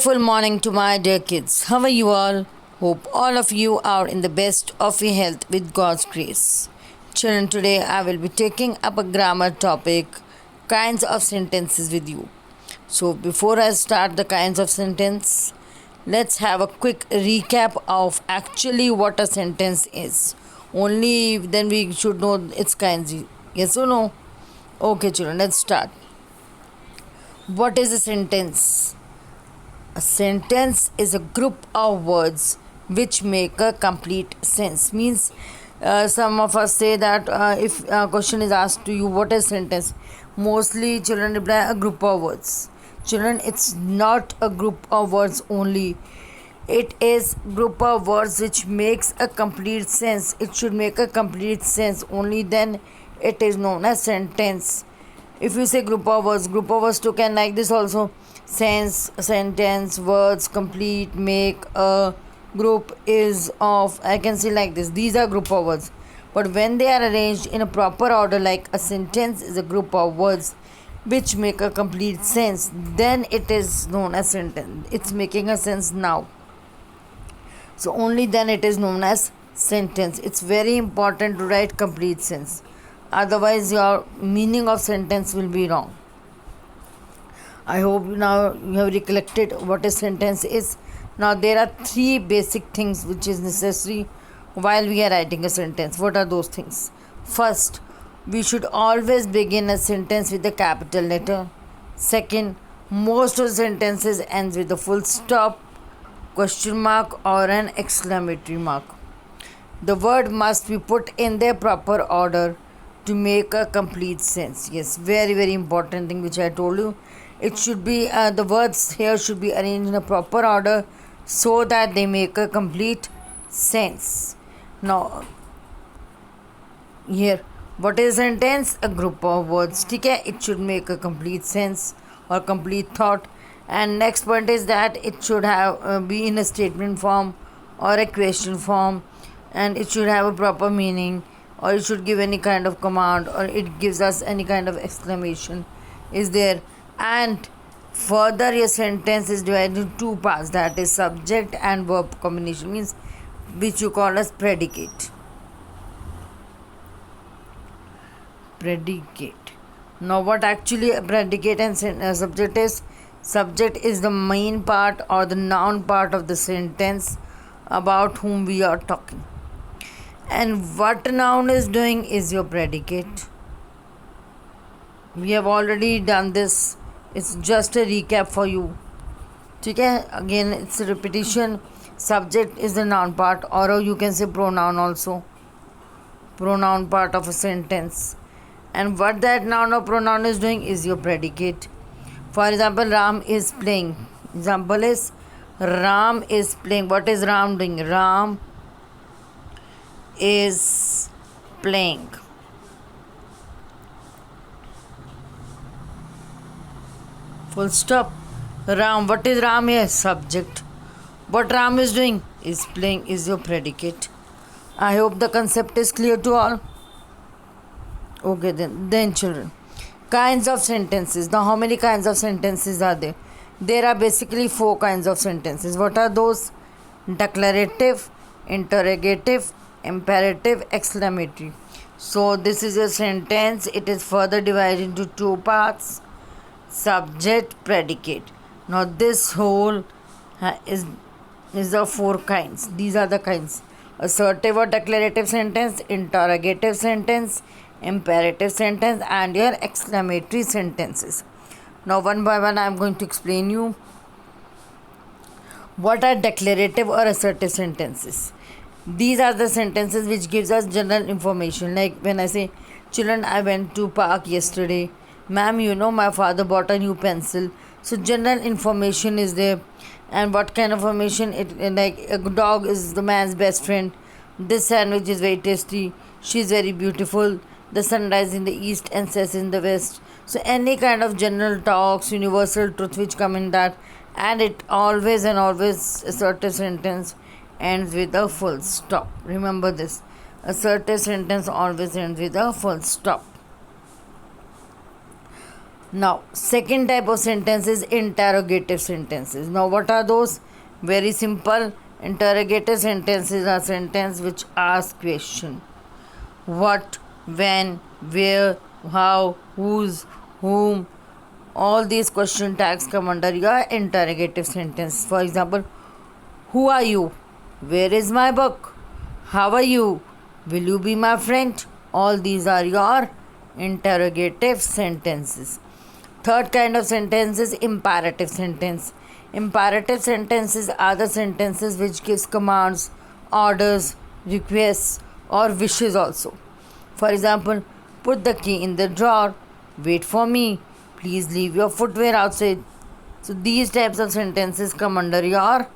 wonderful morning to my dear kids. How are you all? Hope all of you are in the best of your health with God's grace. Children, today I will be taking up a grammar topic, kinds of sentences with you. So before I start the kinds of sentence, let's have a quick recap of actually what a sentence is. Only then we should know its kinds. Yes or no? Okay, children, let's start. What is a sentence? A sentence is a group of words which make a complete sense. Means some of us say that if a question is asked to you, what is sentence? Mostly children reply a group of words. Children, it's not a group of words only. It is group of words which makes a complete sense. It should make a complete sense. Only then it is known as sentence. If you say group of words too can like this also. Sense, sentence, words, complete, make, a group is of. I can say like this. These are group of words. But when they are arranged in a proper order, like a sentence is a group of words which make a complete sense, then it is known as sentence. It's making a sense now. So only then it is known as sentence. It's very important to write complete sense. Otherwise, your meaning of sentence will be wrong. I hope now you have recollected what a sentence is. Now there are three basic things which is necessary while we are writing a sentence. What are those things? First, we should always begin a sentence with a capital letter. Second, most of the sentences ends with a full stop, question mark or an exclamatory mark. The word must be put in their proper order to make a complete sense. Yes, very important thing which I told you. It should be the words here should be arranged in a proper order so that they make a complete sense. Now here, what is a sentence? A group of words. Okay, it should make a complete sense or complete thought. And next point is that it should have be in a statement form or a question form, and it should have a proper meaning, or it should give any kind of command, or it gives us any kind of exclamation is there. And further, your sentence is divided into two parts, that is subject and verb combination, means which you call as predicate. Now what actually a predicate and subject is? Subject is the main part or the noun part of the sentence about whom we are talking, and what noun is doing is your predicate. We have already done this. It's just a recap for you. Okay? Again, it's a repetition. Subject is the noun part, or you can say pronoun also. Pronoun part of a sentence. And what that noun or pronoun is doing is your predicate. For example, Ram is playing. Example is Ram is playing. What is Ram doing? Ram is playing. Full stop. Ram. What is Ram here? Subject. What Ram is doing? Is playing is your predicate. I hope the concept is clear to all. Okay then children. Kinds of sentences. Now how many kinds of sentences are there? There are basically 4 kinds of sentences. What are those? Declarative, interrogative, imperative, exclamatory. So this is a sentence. It is further divided into 2 parts. Subject, predicate. Now this whole is the 4 kinds. These are the kinds: assertive or declarative sentence, interrogative sentence, imperative sentence, and your exclamatory sentences. Now one by one I am going to explain you what are declarative or assertive sentences. These are the sentences which gives us general information. Like when I say, children, I went to park yesterday. Ma'am, my father bought a new pencil. So general information is there. And what kind of information? Like a dog is the man's best friend. This sandwich is very tasty. She is very beautiful. The sun rises in the east and sets in the west. So any kind of general talks, universal truth which come in that, and it always assertive sentence ends with a full stop. Remember this. Assertive sentence always ends with a full stop. Now, second type of sentence is interrogative sentences. Now, what are those? Very simple. Interrogative sentences are sentences which ask question. What, when, where, how, whose, whom. All these question tags come under your interrogative sentence. For example, who are you? Where is my book? How are you? Will you be my friend? All these are your interrogative sentences. Third kind of sentence is imperative sentence. Imperative sentences are the sentences which gives commands, orders, requests or wishes also. For example, put the key in the drawer, wait for me, please leave your footwear outside. So these types of sentences come under your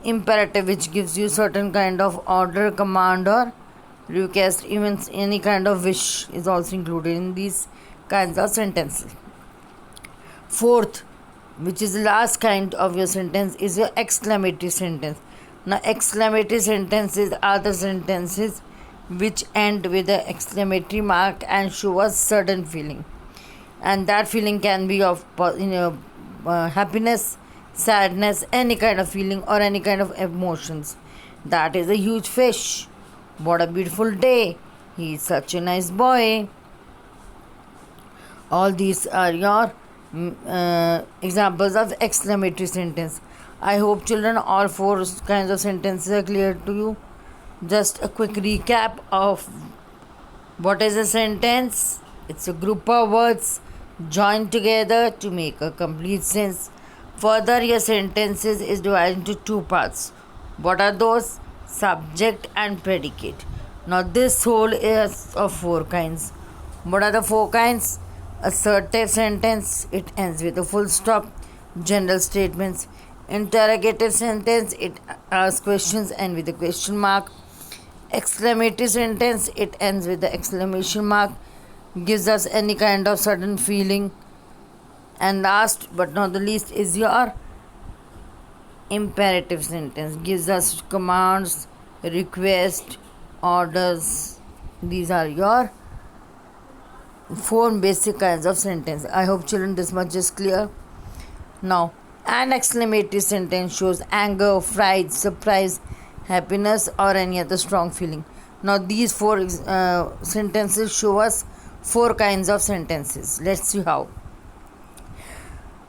imperative, which gives you certain kind of order, command or request. Even any kind of wish is also included in these kinds of sentences. Fourth, which is the last kind of your sentence, is your exclamatory sentence. Now exclamatory sentences are the sentences which end with an exclamatory mark and show a certain feeling, and that feeling can be of happiness, sadness, any kind of feeling or any kind of emotions. That is a huge fish. What a beautiful day. He is such a nice boy. All these are your examples of exclamatory sentence. I hope children all four kinds of sentences are clear to you. Just a quick recap of what is a sentence. It's a group of words joined together to make a complete sense. Further, your sentences is divided into two parts. What are those? Subject and predicate. Now this whole is of four kinds. What are the four kinds? Assertive sentence, it ends with a full stop. General statements. Interrogative sentence, it asks questions and with a question mark. Exclamatory sentence, it ends with the exclamation mark, gives us any kind of certain feeling. And last but not the least is your imperative sentence, gives us commands, requests, orders. These are your four basic kinds of sentence. I hope children this much is clear. Now, an exclamatory sentence shows anger, fright, surprise, happiness or any other strong feeling. Now these four sentences show us four kinds of sentences. Let's see how.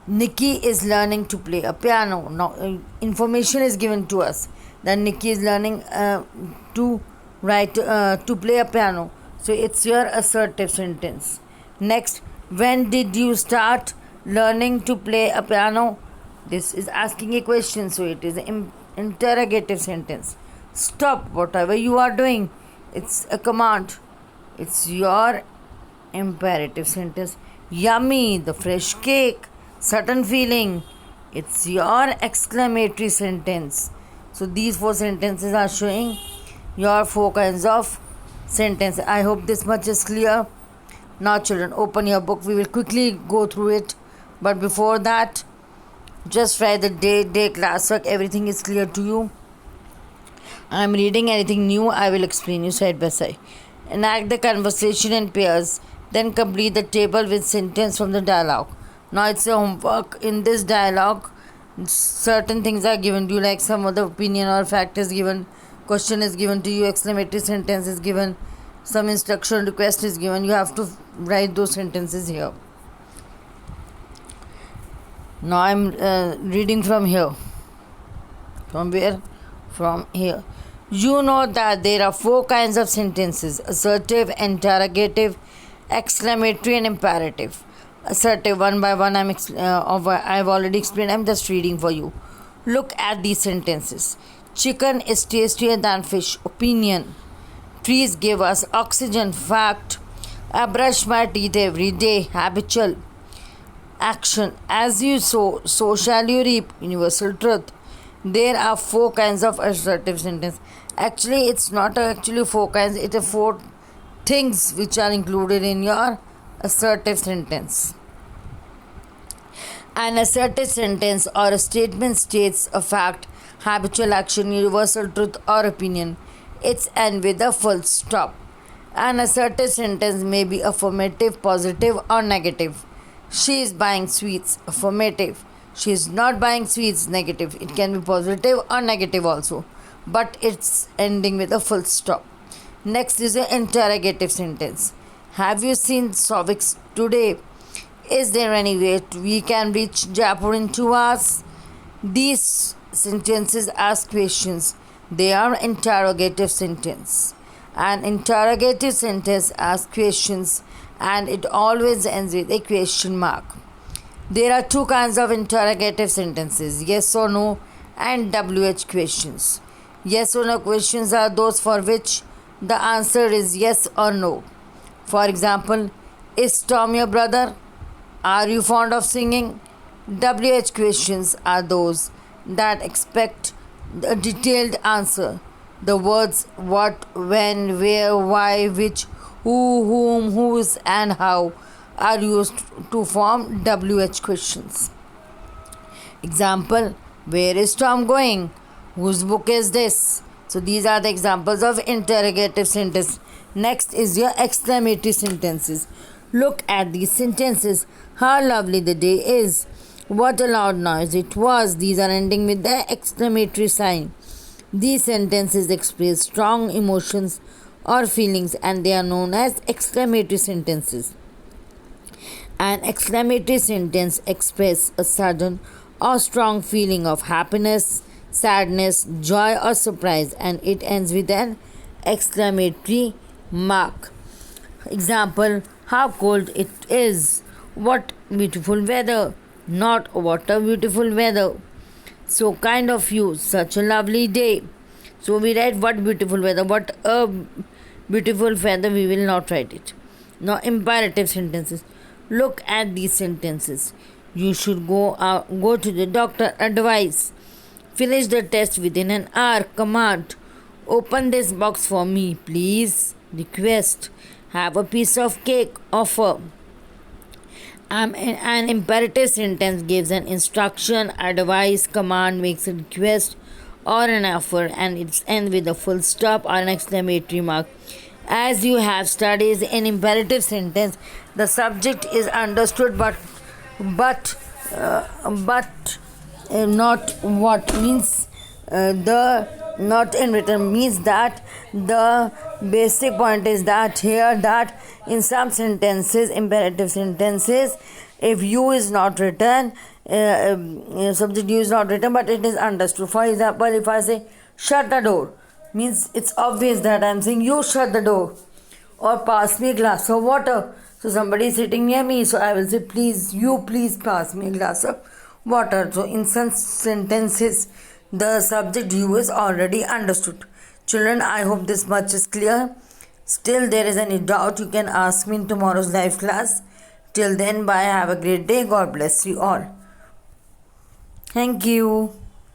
Nikki is learning to play a piano. Now information is given to us that Nikki is learning to play a piano. So it's your assertive sentence. Next, when did you start learning to play a piano? This is asking a question, so it is an interrogative sentence. Stop whatever you are doing. It's a command. It's your imperative sentence. Yummy, the fresh cake. Certain feeling. It's your exclamatory sentence. So these four sentences are showing your four kinds of sentence. I hope this much is clear. Now children, open your book. We will quickly go through it. But before that, just write the day, classwork. Everything is clear to you. I am reading anything new. I will explain you side by side. Enact the conversation in pairs. Then complete the table with sentence from the dialogue. Now it's a homework. In this dialogue, certain things are given to you, like some other opinion or fact is given, question is given to you, exclamatory sentence is given, some instruction request is given. You have to write those sentences here. Now I'm reading from here. From where? From here. You know that there are four kinds of sentences: assertive, interrogative, exclamatory and imperative. Assertive, one by one I've already explained. I'm just reading for you. Look at these sentences. Chicken is tastier than fish. Opinion. Trees give us oxygen. Fact. I brush my teeth every day. Habitual. Action. As you sow, so shall you reap. Universal truth. There are four kinds of assertive sentence. Actually, it's not actually four kinds. It's a four things which are included in your assertive sentence. An assertive sentence or a statement states a fact, habitual action, universal truth or opinion. It's end with a full stop. An assertive sentence may be affirmative, positive or negative. She is buying sweets. Affirmative. She is not buying sweets. Negative. It can be positive or negative also. But it's ending with a full stop. Next is an interrogative sentence. Have you seen Sovix today? Is there any way we can reach Jaipur in 2 hours? These sentences ask questions. They are interrogative sentence. An interrogative sentence asks questions and it always ends with a question mark. There are two kinds of interrogative sentences, yes or no and WH questions. Yes or no questions are those for which the answer is yes or no. For example, is Tom your brother? Are you fond of singing? WH questions are those that expect a detailed answer. The words what, when, where, why, which, who, whom, whose, and how are used to form WH questions. Example: where is Tom going? Whose book is this? So these are the examples of interrogative sentence. Next is your exclamatory sentences. Look at these sentences. How lovely the day is. What a loud noise it was. These are ending with the exclamatory sign. These sentences express strong emotions or feelings and they are known as exclamatory sentences. An exclamatory sentence expresses a sudden or strong feeling of happiness, sadness, joy, or surprise, and it ends with an exclamatory mark. Example: how cold it is. What beautiful weather. Not what a beautiful weather. So kind of you. Such a lovely day. So we write what beautiful weather. What a beautiful feather. We will not write it. Now imperative sentences. Look at these sentences. You should go to the doctor. Advice. Finish the test within an hour. Command. Open this box for me, please. Request. Have a piece of cake. Offer. An imperative sentence gives an instruction, advice, command, makes a request or an offer, and it ends with a full stop or an exclamatory mark. As you have studies in imperative sentence, the subject is understood but not what means the not in written means that the basic point is that here that in some sentences, imperative sentences, if you is not written, subject you is not written but it is understood. For example, if I say shut the door, means it's obvious that I'm saying you shut the door, or pass me a glass of water. So somebody is sitting near me, so I will say please pass me a glass of water. So in some sentences the subject you is already understood. Children, I hope this much is clear. Still there is any doubt, you can ask me in tomorrow's live class. Till then, bye, have a great day. God bless you all. Thank you.